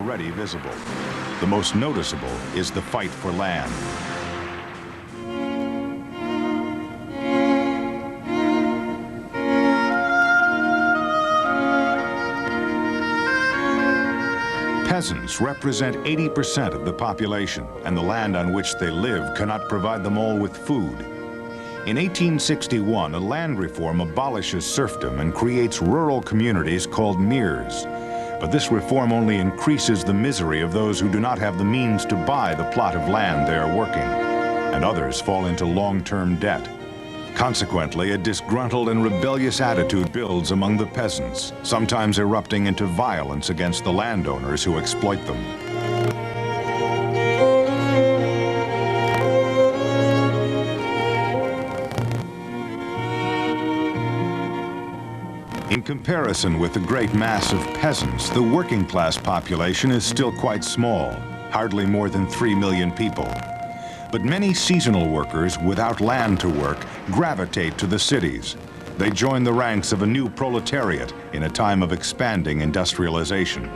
already visible. The most noticeable is the fight for land. Peasants represent 80% of the population, and the land on which they live cannot provide them all with food. In 1861, a land reform abolishes serfdom and creates rural communities called mirs. But this reform only increases the misery of those who do not have the means to buy the plot of land they are working, and others fall into long-term debt. Consequently, a disgruntled and rebellious attitude builds among the peasants, sometimes erupting into violence against the landowners who exploit them. In comparison with the great mass of peasants, the working class population is still quite small, hardly more than 3 million people. But many seasonal workers without land to work gravitate to the cities. They join the ranks of a new proletariat in a time of expanding industrialization.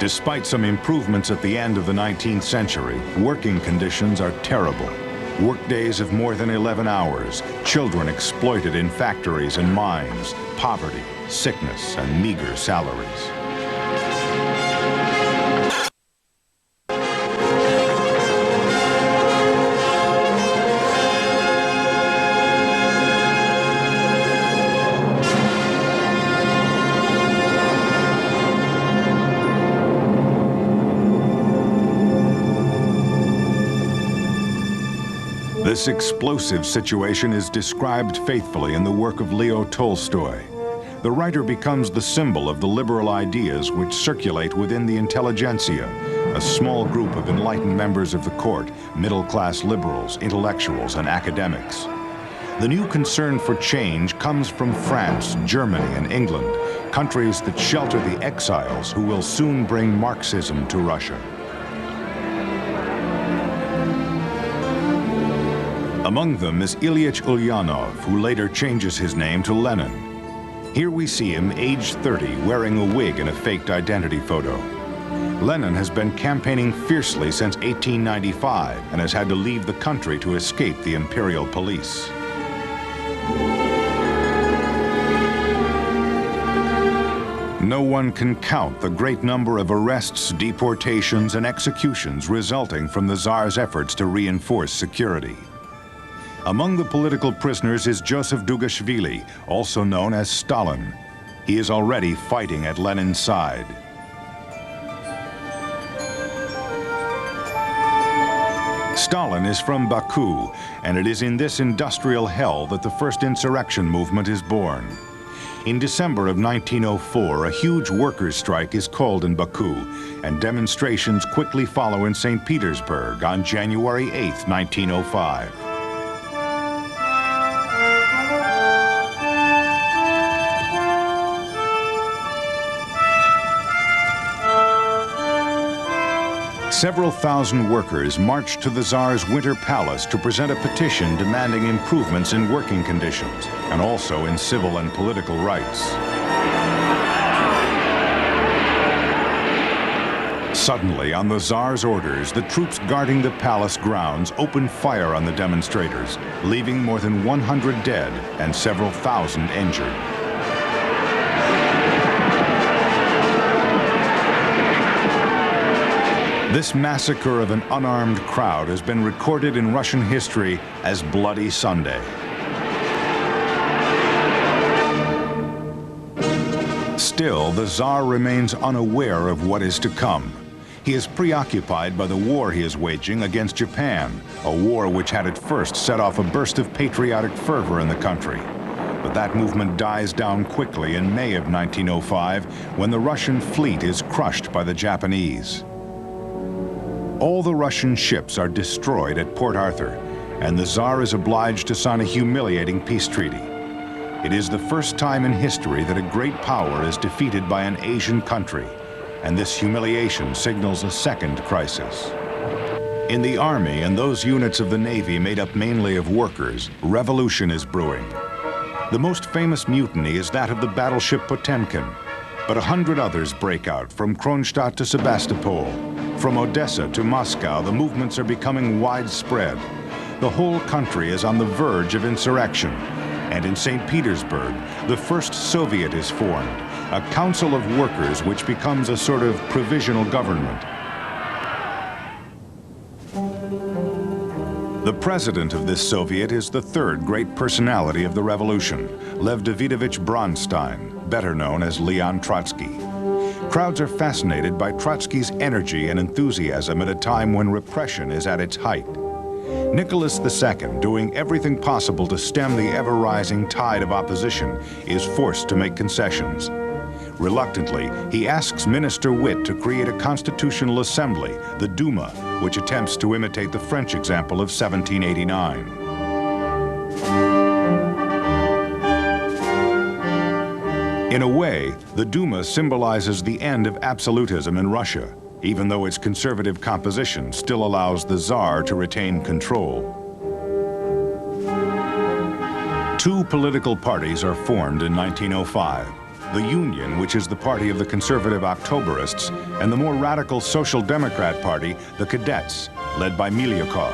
Despite some improvements at the end of the 19th century, working conditions are terrible. Workdays of more than 11 hours, children exploited in factories and mines, poverty, sickness, and meager salaries. This explosive situation is described faithfully in the work of Leo Tolstoy. The writer becomes the symbol of the liberal ideas which circulate within the intelligentsia, a small group of enlightened members of the court, middle-class liberals, intellectuals, and academics. The new concern for change comes from France, Germany, and England, countries that shelter the exiles who will soon bring Marxism to Russia. Among them is Ilyich Ulyanov, who later changes his name to Lenin. Here we see him, age 30, wearing a wig and a faked identity photo. Lenin has been campaigning fiercely since 1895 and has had to leave the country to escape the imperial police. No one can count the great number of arrests, deportations, and executions resulting from the Tsar's efforts to reinforce security. Among the political prisoners is Joseph Dugashvili, also known as Stalin. He is already fighting at Lenin's side. Stalin is from Baku, and it is in this industrial hell that the first insurrection movement is born. In December of 1904, a huge workers' strike is called in Baku, and demonstrations quickly follow in St. Petersburg on January 8, 1905. Several thousand workers marched to the Tsar's Winter Palace to present a petition demanding improvements in working conditions and also in civil and political rights. Suddenly, on the Tsar's orders, the troops guarding the palace grounds opened fire on the demonstrators, leaving more than 100 dead and several thousand injured. This massacre of an unarmed crowd has been recorded in Russian history as Bloody Sunday. Still, the Tsar remains unaware of what is to come. He is preoccupied by the war he is waging against Japan, a war which had at first set off a burst of patriotic fervor in the country. But that movement dies down quickly in May of 1905 when the Russian fleet is crushed by the Japanese. All the Russian ships are destroyed at Port Arthur, and the Tsar is obliged to sign a humiliating peace treaty. It is the first time in history that a great power is defeated by an Asian country, and this humiliation signals a second crisis. In the Army and those units of the Navy made up mainly of workers, revolution is brewing. The most famous mutiny is that of the battleship Potemkin, but 100 others break out from Kronstadt to Sebastopol. From Odessa to Moscow, the movements are becoming widespread. The whole country is on the verge of insurrection. And in St. Petersburg, the first Soviet is formed, a council of workers which becomes a sort of provisional government. The president of this Soviet is the third great personality of the revolution, Lev Davidovich Bronstein, better known as Leon Trotsky. Crowds are fascinated by Trotsky's energy and enthusiasm at a time when repression is at its height. Nicholas II, doing everything possible to stem the ever-rising tide of opposition, is forced to make concessions. Reluctantly, he asks Minister Witt to create a constitutional assembly, the Duma, which attempts to imitate the French example of 1789. In a way, the Duma symbolizes the end of absolutism in Russia, even though its conservative composition still allows the Tsar to retain control. Two political parties are formed in 1905. The Union, which is the party of the conservative Octoberists, and the more radical Social Democrat Party, the Cadets, led by Milyukov.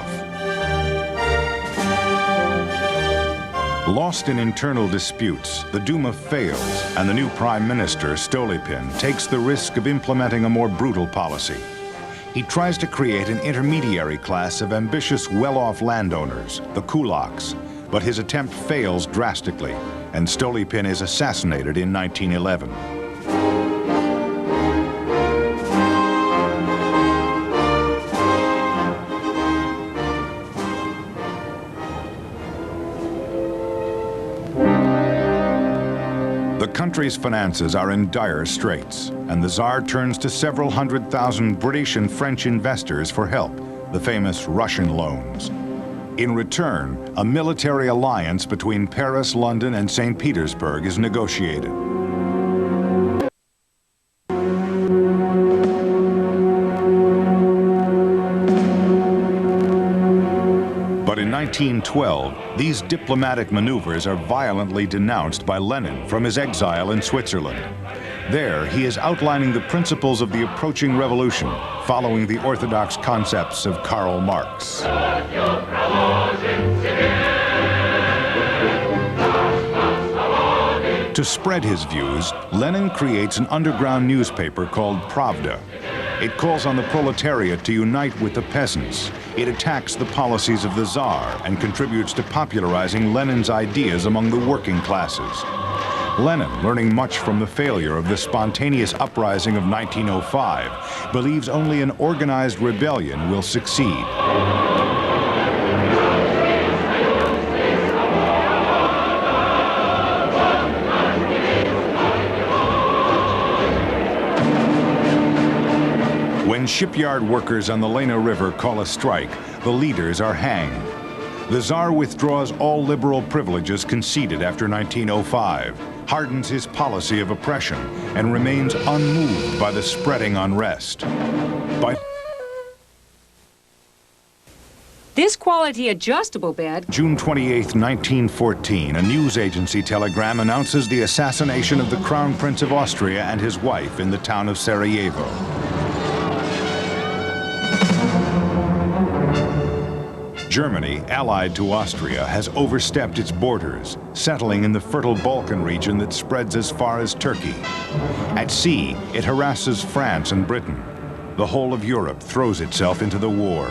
Lost in internal disputes, the Duma fails, and the new Prime Minister, Stolypin, takes the risk of implementing a more brutal policy. He tries to create an intermediary class of ambitious, well-off landowners, the kulaks, but his attempt fails drastically, and Stolypin is assassinated in 1911. The country's finances are in dire straits, and the Tsar turns to several 100,000 British and French investors for help, the famous Russian loans. In return, a military alliance between Paris, London, and St. Petersburg is negotiated. But in 1912, these diplomatic maneuvers are violently denounced by Lenin from his exile in Switzerland. There, he is outlining the principles of the approaching revolution, following the orthodox concepts of Karl Marx. To spread his views, Lenin creates an underground newspaper called Pravda. It calls on the proletariat to unite with the peasants. It attacks the policies of the Tsar and contributes to popularizing Lenin's ideas among the working classes. Lenin, learning much from the failure of the spontaneous uprising of 1905, believes only an organized rebellion will succeed. When shipyard workers on the Lena River call a strike, the leaders are hanged. The Tsar withdraws all liberal privileges conceded after 1905, hardens his policy of oppression, and remains unmoved by the spreading unrest. By this quality adjustable bed. June 28, 1914, a news agency telegram announces the assassination of the Crown Prince of Austria and his wife in the town of Sarajevo. Germany, allied to Austria, has overstepped its borders, settling in the fertile Balkan region that spreads as far as Turkey. At sea, it harasses France and Britain. The whole of Europe throws itself into the war.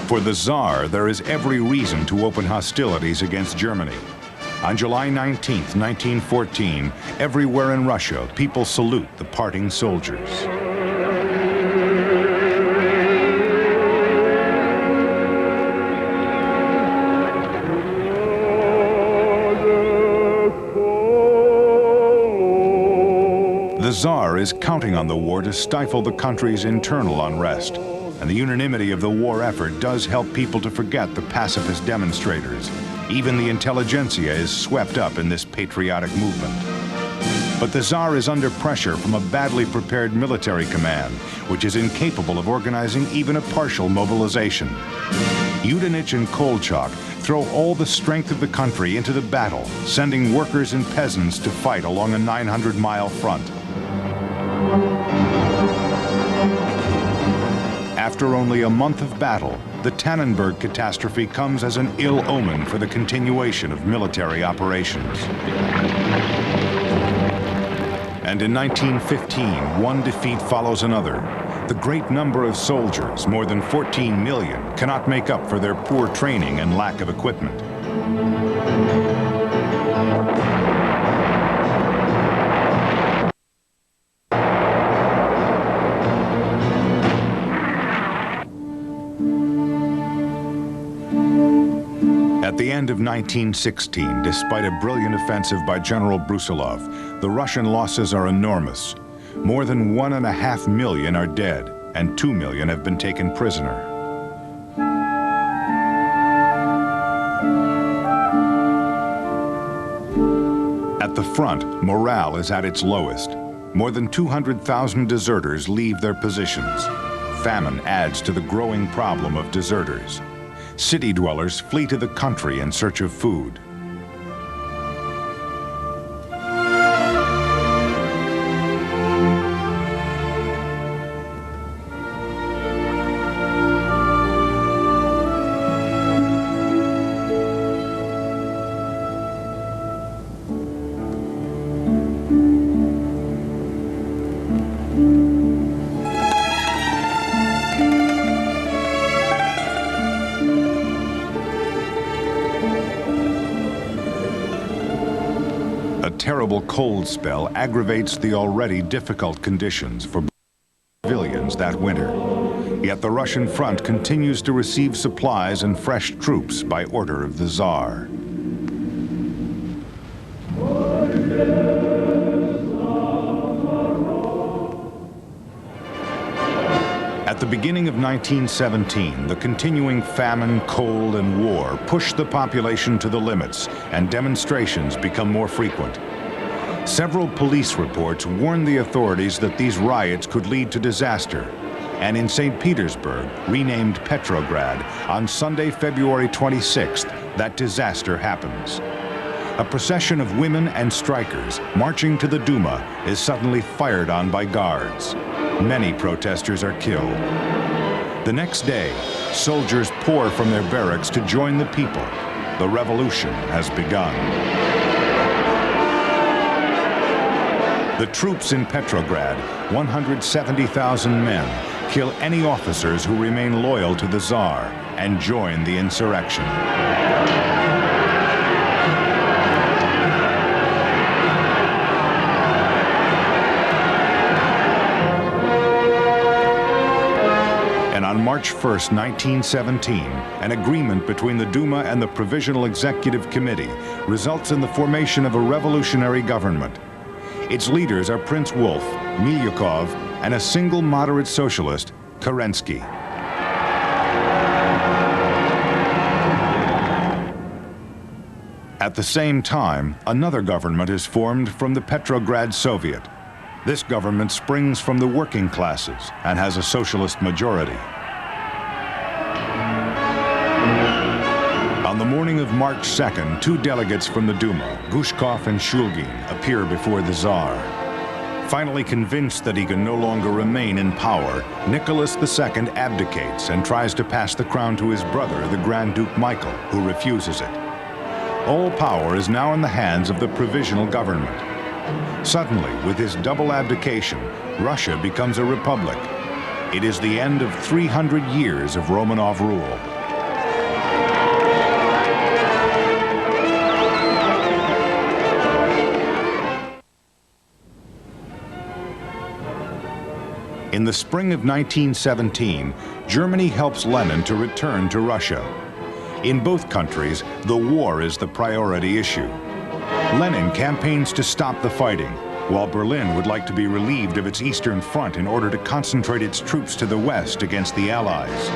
For the Tsar, there is every reason to open hostilities against Germany. On July 19, 1914, everywhere in Russia, people salute the parting soldiers. The Tsar is counting on the war to stifle the country's internal unrest, and the unanimity of the war effort does help people to forget the pacifist demonstrators. Even the intelligentsia is swept up in this patriotic movement. But the Tsar is under pressure from a badly prepared military command, which is incapable of organizing even a partial mobilization. Yudenich and Kolchak throw all the strength of the country into the battle, sending workers and peasants to fight along a 900-mile front. After only a month of battle, the Tannenberg catastrophe comes as an ill omen for the continuation of military operations. And in 1915, one defeat follows another. The great number of soldiers, more than 14 million, cannot make up for their poor training and lack of equipment. At the end of 1916, despite a brilliant offensive by General Brusilov, the Russian losses are enormous. More than 1.5 million are dead, and 2 million have been taken prisoner. At the front, morale is at its lowest. More than 200,000 deserters leave their positions. Famine adds to the growing problem of deserters. City dwellers flee to the country in search of food. A terrible cold spell aggravates the already difficult conditions for civilians that winter. Yet the Russian front continues to receive supplies and fresh troops by order of the Tsar. At the beginning of 1917, the continuing famine, cold, and war push the population to the limits, and demonstrations become more frequent. Several police reports warn the authorities that these riots could lead to disaster. And in St. Petersburg, renamed Petrograd, on Sunday, February 26th, that disaster happens. A procession of women and strikers marching to the Duma is suddenly fired on by guards. Many protesters are killed. The next day, soldiers pour from their barracks to join the people. The revolution has begun. The troops in Petrograd, 170,000 men, kill any officers who remain loyal to the Tsar and join the insurrection. On March 1st, 1917, an agreement between the Duma and the Provisional Executive Committee results in the formation of a revolutionary government. Its leaders are Prince Wolf, Milyukov, and a single moderate socialist, Kerensky. At the same time, another government is formed from the Petrograd Soviet. This government springs from the working classes and has a socialist majority. On the morning of March 2nd, two delegates from the Duma, Gushkov and Shulgin, appear before the Tsar. Finally convinced that he can no longer remain in power, Nicholas II abdicates and tries to pass the crown to his brother, the Grand Duke Michael, who refuses it. All power is now in the hands of the provisional government. Suddenly, with his double abdication, Russia becomes a republic. It is the end of 300 years of Romanov rule. In the spring of 1917, Germany helps Lenin to return to Russia. In both countries, the war is the priority issue. Lenin campaigns to stop the fighting, while Berlin would like to be relieved of its eastern front in order to concentrate its troops to the west against the Allies.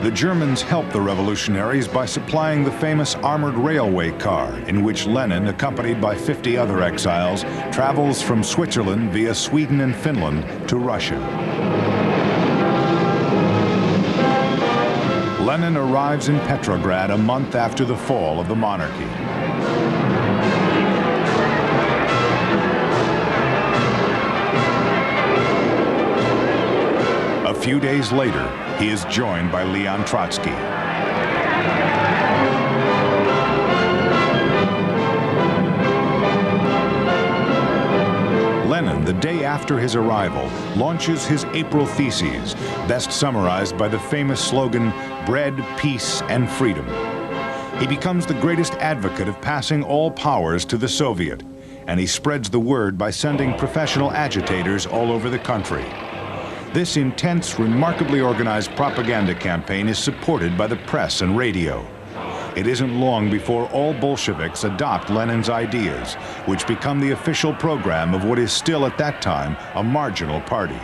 The Germans helped the revolutionaries by supplying the famous armored railway car in which Lenin, accompanied by 50 other exiles, travels from Switzerland via Sweden and Finland to Russia. Lenin arrives in Petrograd a month after the fall of the monarchy. A few days later, he is joined by Leon Trotsky. Lenin, the day after his arrival, launches his April Theses, best summarized by the famous slogan, "Bread, Peace, and Freedom." He becomes the greatest advocate of passing all powers to the Soviet, and he spreads the word by sending professional agitators all over the country. This intense, remarkably organized propaganda campaign is supported by the press and radio. It isn't long before all Bolsheviks adopt Lenin's ideas, which become the official program of what is still at that time a marginal party.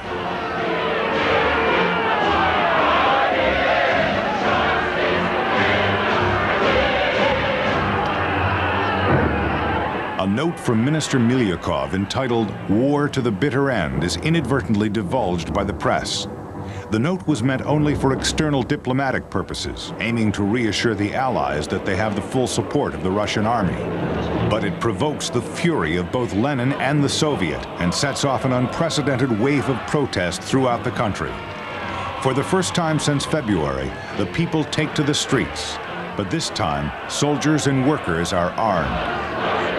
A note from Minister Milyukov entitled "War to the Bitter End" is inadvertently divulged by the press. The note was meant only for external diplomatic purposes, aiming to reassure the Allies that they have the full support of the Russian army. But it provokes the fury of both Lenin and the Soviet and sets off an unprecedented wave of protest throughout the country. For the first time since February, the people take to the streets. But this time, soldiers and workers are armed.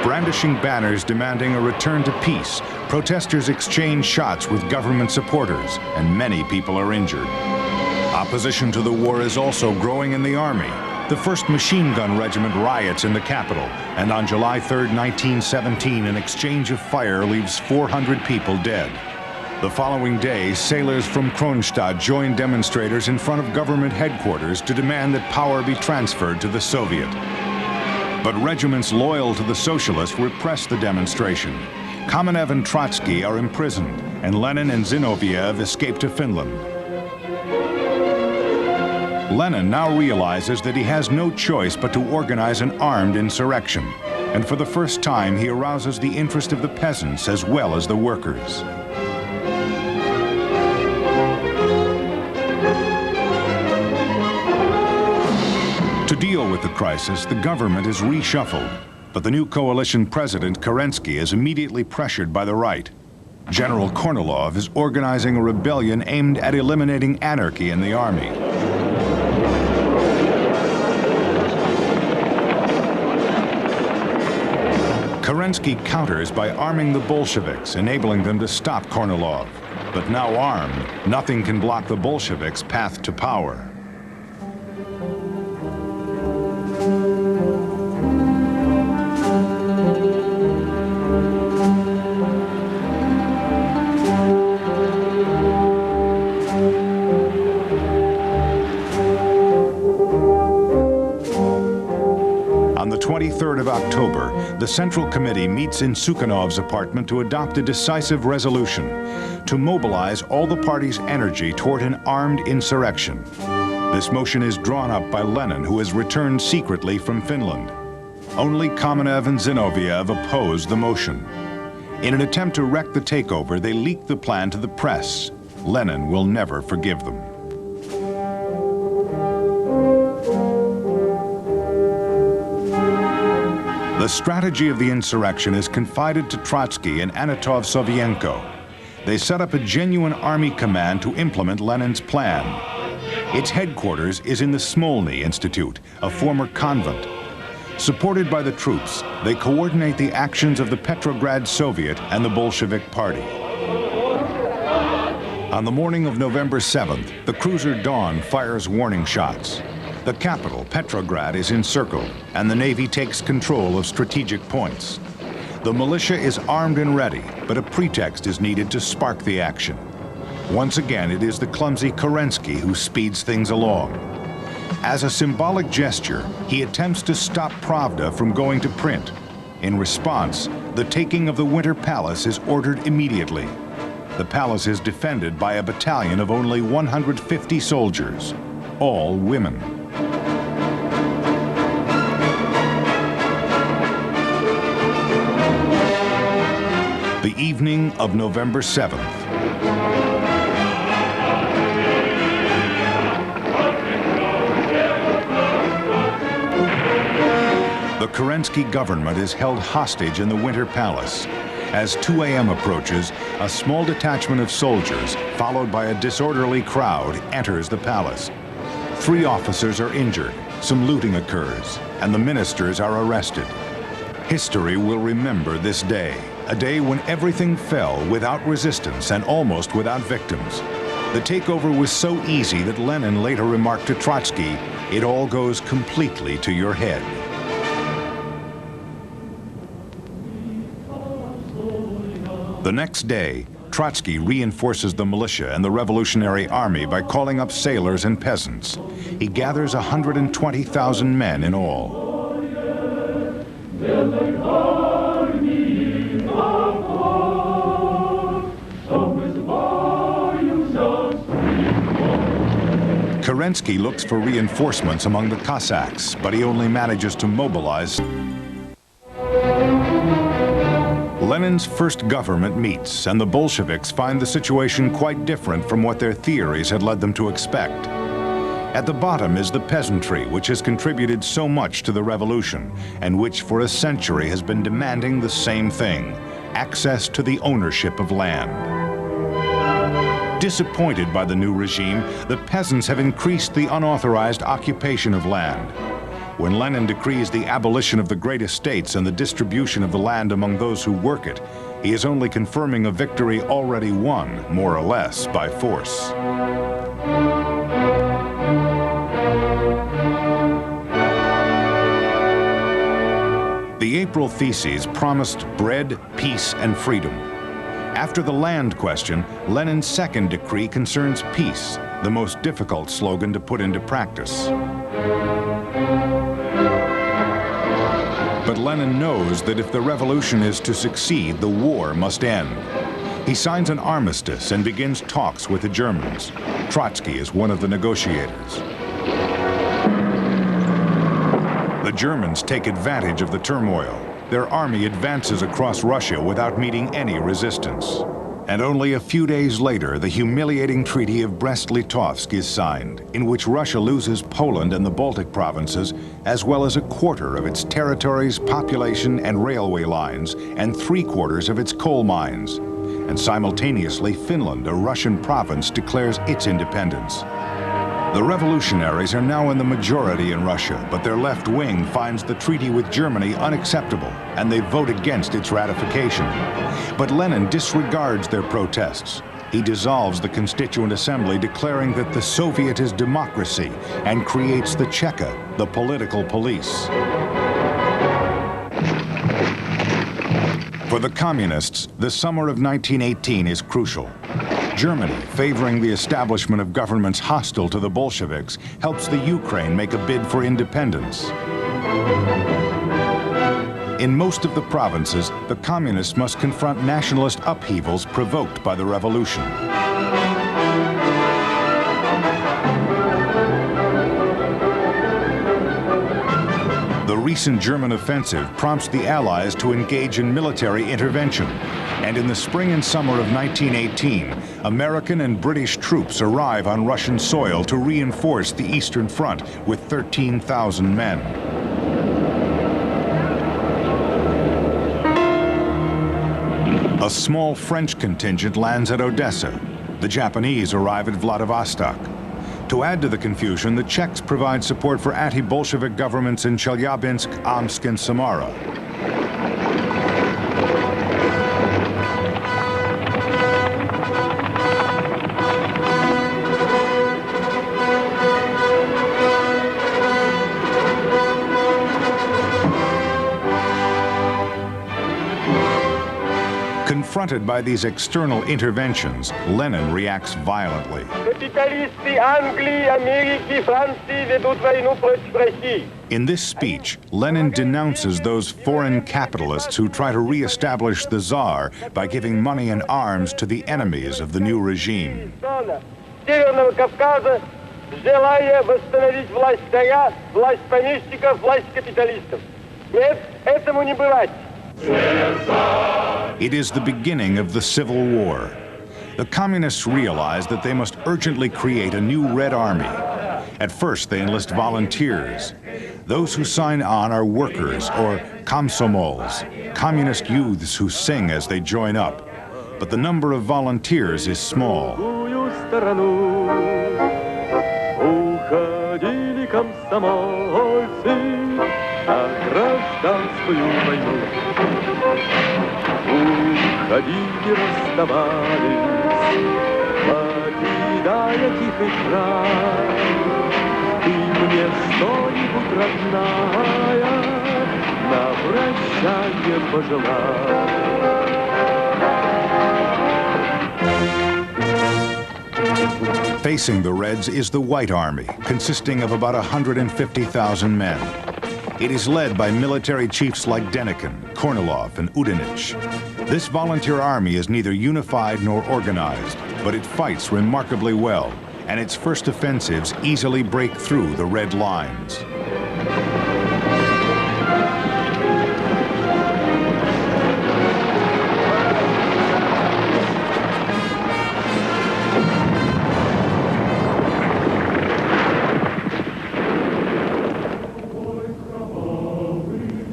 Brandishing banners demanding a return to peace, protesters exchange shots with government supporters, and many people are injured. Opposition to the war is also growing in the army. The 1st Machine Gun Regiment riots in the capital, and on July 3, 1917, an exchange of fire leaves 400 people dead. The following day, sailors from Kronstadt join demonstrators in front of government headquarters to demand that power be transferred to the Soviet. But regiments loyal to the socialists repress the demonstration. Kamenev and Trotsky are imprisoned, and Lenin and Zinoviev escape to Finland. Lenin now realizes that he has no choice but to organize an armed insurrection, and for the first time he arouses the interest of the peasants as well as the workers. To deal with the crisis, the government is reshuffled, but the new coalition president, Kerensky, is immediately pressured by the right. General Kornilov is organizing a rebellion aimed at eliminating anarchy in the army. Kerensky counters by arming the Bolsheviks, enabling them to stop Kornilov. But now armed, nothing can block the Bolsheviks' path to power. On the 23rd of October, the Central Committee meets in Sukhanov's apartment to adopt a decisive resolution to mobilize all the party's energy toward an armed insurrection. This motion is drawn up by Lenin, who has returned secretly from Finland. Only Kamenev and Zinoviev oppose the motion. In an attempt to wreck the takeover, they leak the plan to the press. Lenin will never forgive them. The strategy of the insurrection is confided to Trotsky and Anatov Savienko. They set up a genuine army command to implement Lenin's plan. Its headquarters is in the Smolny Institute, a former convent. Supported by the troops, they coordinate the actions of the Petrograd Soviet and the Bolshevik Party. On the morning of November 7th, the cruiser Dawn fires warning shots. The capital, Petrograd, is encircled, and the Navy takes control of strategic points. The militia is armed and ready, but a pretext is needed to spark the action. Once again, it is the clumsy Kerensky who speeds things along. As a symbolic gesture, he attempts to stop Pravda from going to print. In response, the taking of the Winter Palace is ordered immediately. The palace is defended by a battalion of only 150 soldiers. all women. The evening of November 7th. The Kerensky government is held hostage in the Winter Palace. As 2 a.m. approaches, a small detachment of soldiers, followed by a disorderly crowd, enters the palace. 3 officers are injured, some looting occurs, and the ministers are arrested. History will remember this day, a day when everything fell without resistance and almost without victims. The takeover was so easy that Lenin later remarked to Trotsky, "It all goes completely to your head." The next day, Trotsky reinforces the militia and the Revolutionary Army by calling up sailors and peasants. He gathers 120,000 men in all. Kerensky looks for reinforcements among the Cossacks, but he only manages to mobilize. Lenin's first government meets, and the Bolsheviks find the situation quite different from what their theories had led them to expect. At the bottom is the peasantry, which has contributed so much to the revolution, and which for a century has been demanding the same thing: access to the ownership of land. Disappointed by the new regime, the peasants have increased the unauthorized occupation of land. When Lenin decrees the abolition of the great estates and the distribution of the land among those who work it, he is only confirming a victory already won, more or less, by force. The April theses promised bread, peace, and freedom. After the land question, Lenin's second decree concerns peace, the most difficult slogan to put into practice. But Lenin knows that if the revolution is to succeed, the war must end. He signs an armistice and begins talks with the Germans. Trotsky is one of the negotiators. The Germans take advantage of the turmoil. Their army advances across Russia without meeting any resistance. And only a few days later, the humiliating Treaty of Brest-Litosvk is signed, in which Russia loses Poland and the Baltic provinces, as well as a quarter of its territories, population, and railway lines, and 3/4 of its coal mines. And simultaneously, Finland, a Russian province, declares its independence. The revolutionaries are now in the majority in Russia, but their left wing finds the treaty with Germany unacceptable, and they vote against its ratification. But Lenin disregards their protests. He dissolves the Constituent Assembly, declaring that the Soviet is democracy, and creates the Cheka, the political police. For the communists, the summer of 1918 is crucial. Germany, favoring the establishment of governments hostile to the Bolsheviks, helps the Ukraine make a bid for independence. In most of the provinces, the communists must confront nationalist upheavals provoked by the revolution. The recent German offensive prompts the Allies to engage in military intervention. And in the spring and summer of 1918, American and British troops arrive on Russian soil to reinforce the Eastern Front with 13,000 men. A small French contingent lands at Odessa. The Japanese arrive at Vladivostok. To add to the confusion, the Czechs provide support for anti-Bolshevik governments in Chelyabinsk, Omsk, and Samara. Confronted by these external interventions, Lenin reacts violently. In this speech, Lenin denounces those foreign capitalists who try to re-establish the Tsar by giving money and arms to the enemies of the new regime. желая восстановить власть царя, власть помещиков, власть капиталистов. Нет, этому не бывать. It is the beginning of the Civil War. The communists realize that they must urgently create a new Red Army. At first, they enlist volunteers. Those who sign on are workers, or komsomols, communist youths who sing as they join up. But the number of volunteers is small. Уходили, расставались, покидая тихий край. Ты мне что-нибудь, родная, на прощанье пожелай. Facing the Reds is the White Army, consisting of about 150,000 men. It is led by military chiefs like Denikin, Kornilov, and Udenich. This volunteer army is neither unified nor organized, but it fights remarkably well, and its first offensives easily break through the Red lines.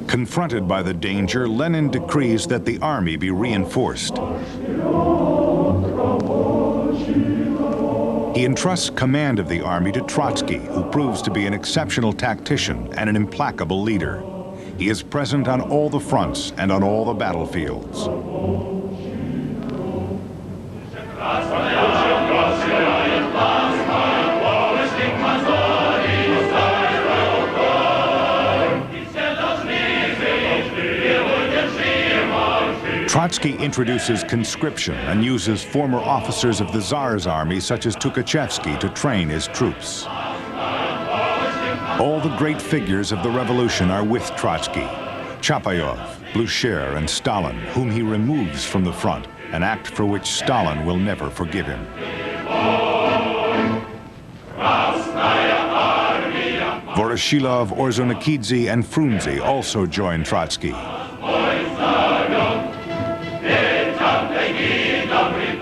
Confronted by the danger, Lenin decrees that the army be reinforced. He entrusts command of the army to Trotsky, who proves to be an exceptional tactician and an implacable leader. He is present on all the fronts and on all the battlefields. Trotsky introduces conscription and uses former officers of the Tsar's army, such as Tukhachevsky, to train his troops. All the great figures of the revolution are with Trotsky: Chapayov, Blücher, and Stalin, whom he removes from the front, an act for which Stalin will never forgive him. Voroshilov, Orzonikidze, and Frunze also join Trotsky.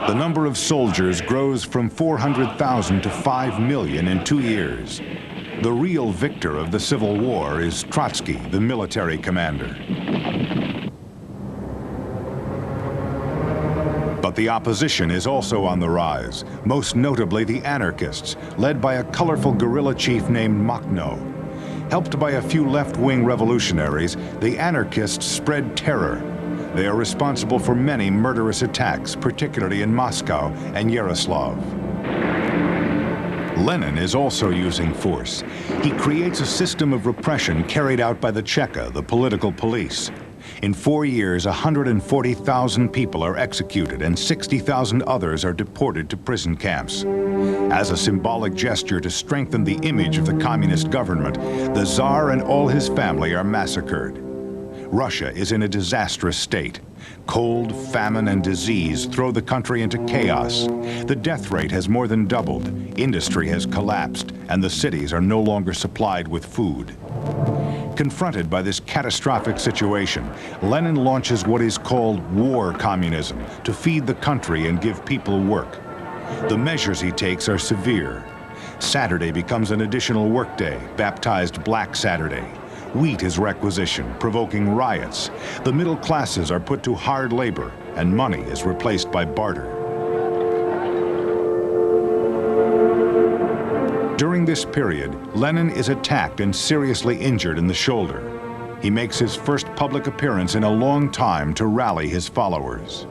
The number of soldiers grows from 400,000 to 5 million in 2 years. The real victor of the Civil War is Trotsky, the military commander. But the opposition is also on the rise, most notably the anarchists, led by a colorful guerrilla chief named Makhno. Helped by a few left-wing revolutionaries, the anarchists spread terror. They are responsible for many murderous attacks, particularly in Moscow and Yaroslavl. Lenin is also using force. He creates a system of repression carried out by the Cheka, the political police. In 4 years, 140,000 people are executed and 60,000 others are deported to prison camps. As a symbolic gesture to strengthen the image of the communist government, the Tsar and all his family are massacred. Russia is in a disastrous state. Cold, famine, and disease throw the country into chaos. The death rate has more than doubled, industry has collapsed, and the cities are no longer supplied with food. Confronted by this catastrophic situation, Lenin launches what is called war communism to feed the country and give people work. The measures he takes are severe. Saturday becomes an additional workday, baptized Black Saturday. Wheat is requisitioned, provoking riots. The middle classes are put to hard labor, and money is replaced by barter. During this period, Lenin is attacked and seriously injured in the shoulder. He makes his first public appearance in a long time to rally his followers.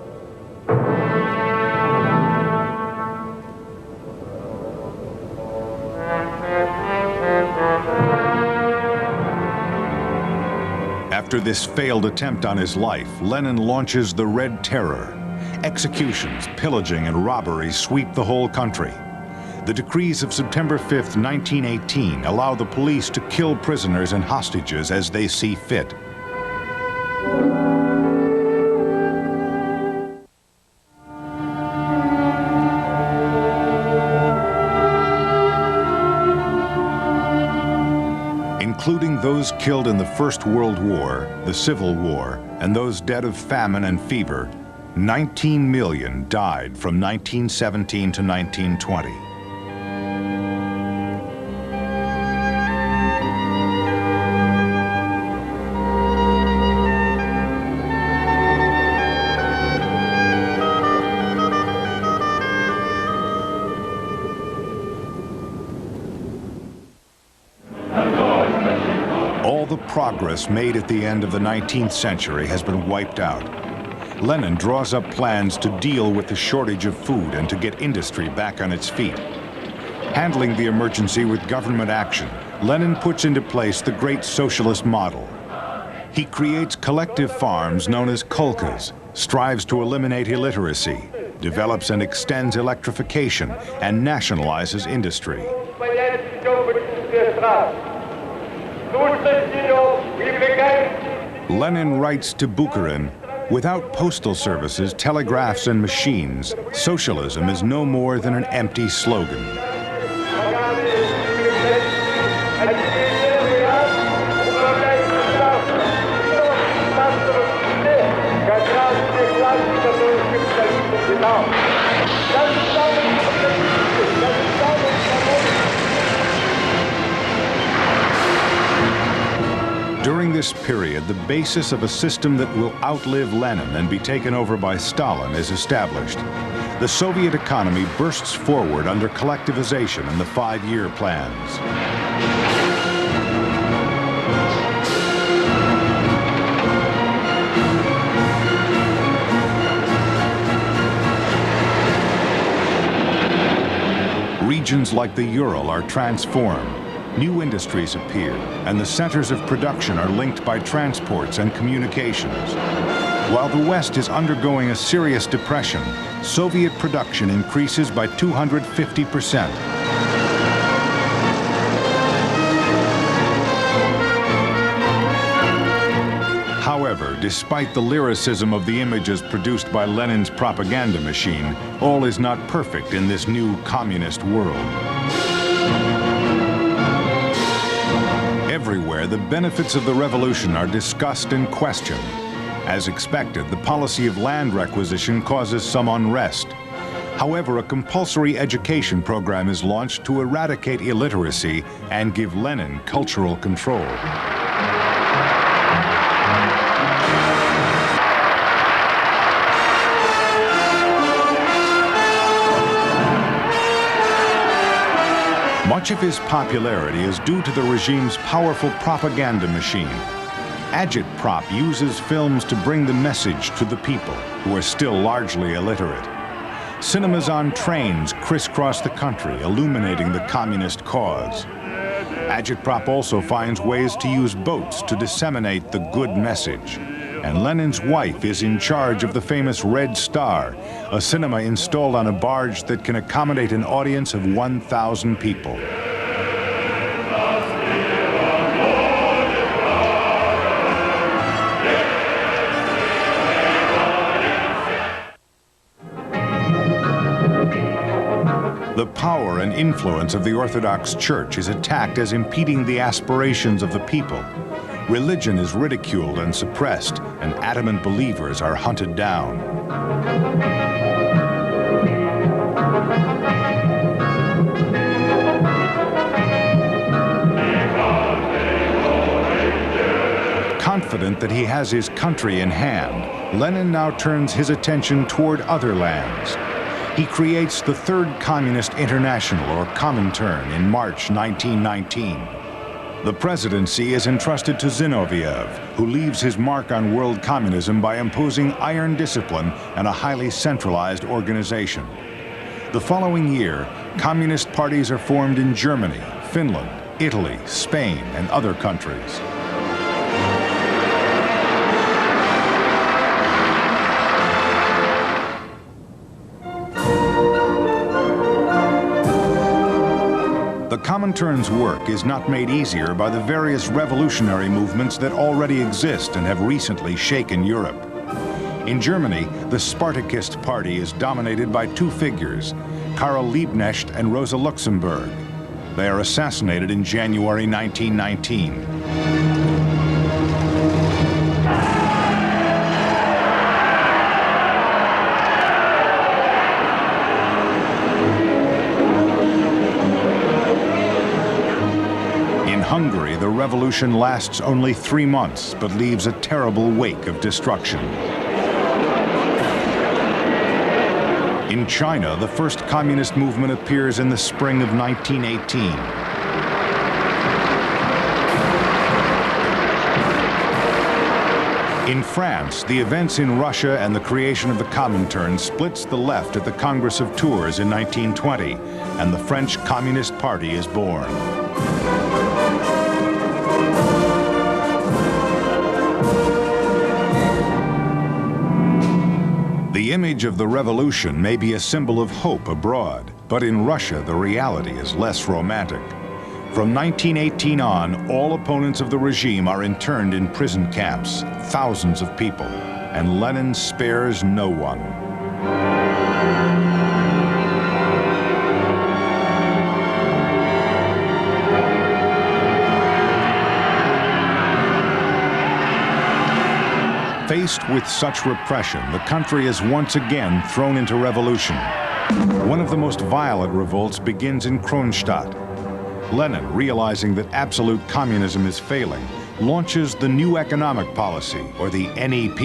After this failed attempt on his life, Lenin launches the Red Terror. Executions, pillaging, and robbery sweep the whole country. The decrees of September 5th, 1918 allow the police to kill prisoners and hostages as they see fit. those killed in the First World War, the Civil War, and those dead of famine and fever, 19 million died from 1917 to 1920. All the progress made at the end of the 19th century has been wiped out. Lenin draws up plans to deal with the shortage of food and to get industry back on its feet. Handling the emergency with government action, Lenin puts into place the great socialist model. He creates collective farms known as kolkhozs, strives to eliminate illiteracy, develops and extends electrification, and nationalizes industry. Lenin writes to Bukharin, "Without postal services, telegraphs, and machines, socialism is no more than an empty slogan." During this period, the basis of a system that will outlive Lenin and be taken over by Stalin is established. The Soviet economy bursts forward under collectivization and the five-year plans. Regions like the Ural are transformed. New industries appear, and the centers of production are linked by transports and communications. While the West is undergoing a serious depression, Soviet production increases by 250%. However, despite the lyricism of the images produced by Lenin's propaganda machine, all is not perfect in this new communist world. Everywhere, the benefits of the revolution are discussed and questioned. As expected, the policy of land requisition causes some unrest. However, a compulsory education program is launched to eradicate illiteracy and give Lenin cultural control. Much of his popularity is due to the regime's powerful propaganda machine. Agitprop uses films to bring the message to the people, who are still largely illiterate. Cinemas on trains crisscross the country, illuminating the communist cause. Agitprop also finds ways to use boats to disseminate the good message. And Lenin's wife is in charge of the famous Red Star, a cinema installed on a barge that can accommodate an audience of 1,000 people. The power and influence of the Orthodox Church is attacked as impeding the aspirations of the people. Religion is ridiculed and suppressed, and adamant believers are hunted down. Confident that he has his country in hand, Lenin now turns his attention toward other lands. He creates the Third Communist International, or Comintern, in March 1919. The presidency is entrusted to Zinoviev, who leaves his mark on world communism by imposing iron discipline and a highly centralized organization. The following year, communist parties are formed in Germany, Finland, Italy, Spain, and other countries. The Comintern's work is not made easier by the various revolutionary movements that already exist and have recently shaken Europe. In Germany, the Spartakist Party is dominated by two figures, Karl Liebknecht and Rosa Luxemburg. They are assassinated in January 1919. the revolution lasts only 3 months, but leaves a terrible wake of destruction. In China, the first communist movement appears in the spring of 1918. In France, the events in Russia and the creation of the Comintern splits the left at the Congress of Tours in 1920, and the French Communist Party is born. The image of the revolution may be a symbol of hope abroad, but in Russia the reality is less romantic. From 1918 on, all opponents of the regime are interned in prison camps, thousands of people, and Lenin spares no one. Faced with such repression, the country is once again thrown into revolution. One of the most violent revolts begins in Kronstadt. Lenin, realizing that absolute communism is failing, launches the New Economic Policy, or the NEP.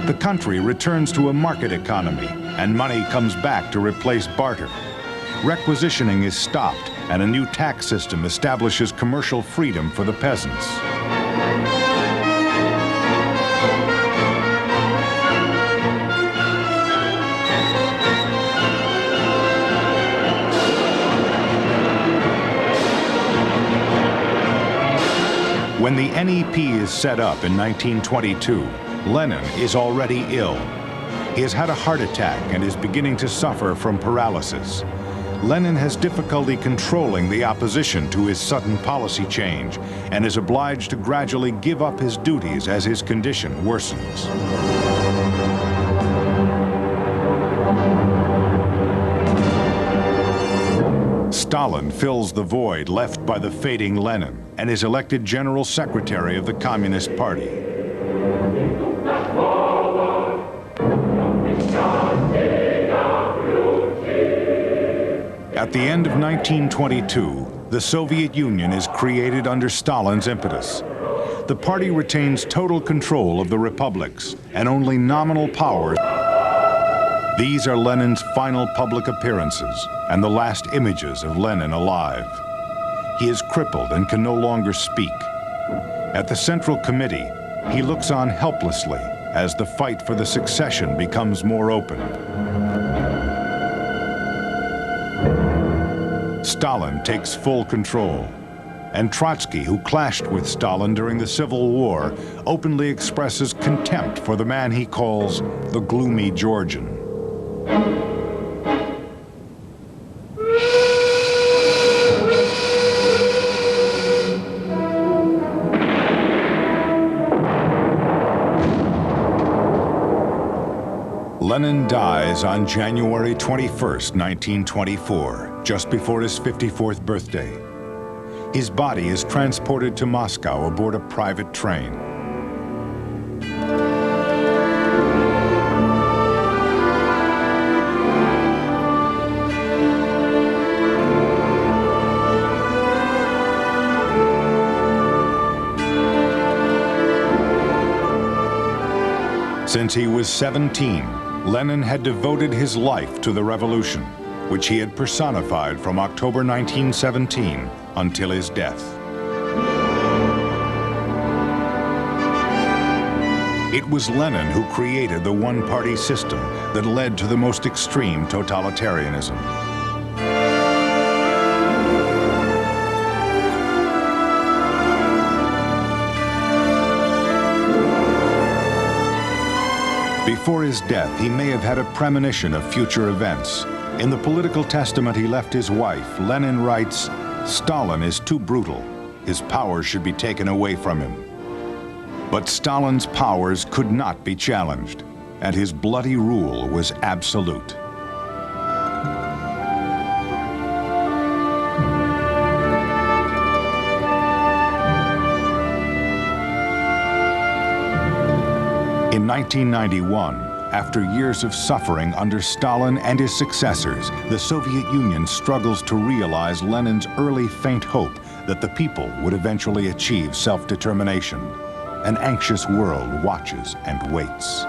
The country returns to a market economy, and money comes back to replace barter. Requisitioning is stopped, and a new tax system establishes commercial freedom for the peasants. When the NEP is set up in 1922, Lenin is already ill. He has had a heart attack and is beginning to suffer from paralysis. Lenin has difficulty controlling the opposition to his sudden policy change and is obliged to gradually give up his duties as his condition worsens. Stalin fills the void left by the fading Lenin and is elected General Secretary of the Communist Party. At the end of 1922, the Soviet Union is created under Stalin's impetus. The party retains total control of the republics and only nominal powers. These are Lenin's final public appearances and the last images of Lenin alive. He is crippled and can no longer speak. At the Central Committee, he looks on helplessly as the fight for the succession becomes more open. Stalin takes full control, and Trotsky, who clashed with Stalin during the Civil War, openly expresses contempt for the man he calls the gloomy Georgian. Lenin dies on January 21st, 1924, just before his 54th birthday. His body is transported to Moscow aboard a private train. Since he was 17, Lenin had devoted his life to the revolution, which he had personified from October 1917 until his death. It was Lenin who created the one-party system that led to the most extreme totalitarianism. Before his death, he may have had a premonition of future events. In the political testament he left his wife, Lenin writes, "Stalin is too brutal. His powers should be taken away from him." But Stalin's powers could not be challenged, and his bloody rule was absolute. In 1991, after years of suffering under Stalin and his successors, the Soviet Union struggles to realize Lenin's early faint hope that the people would eventually achieve self-determination. An anxious world watches and waits.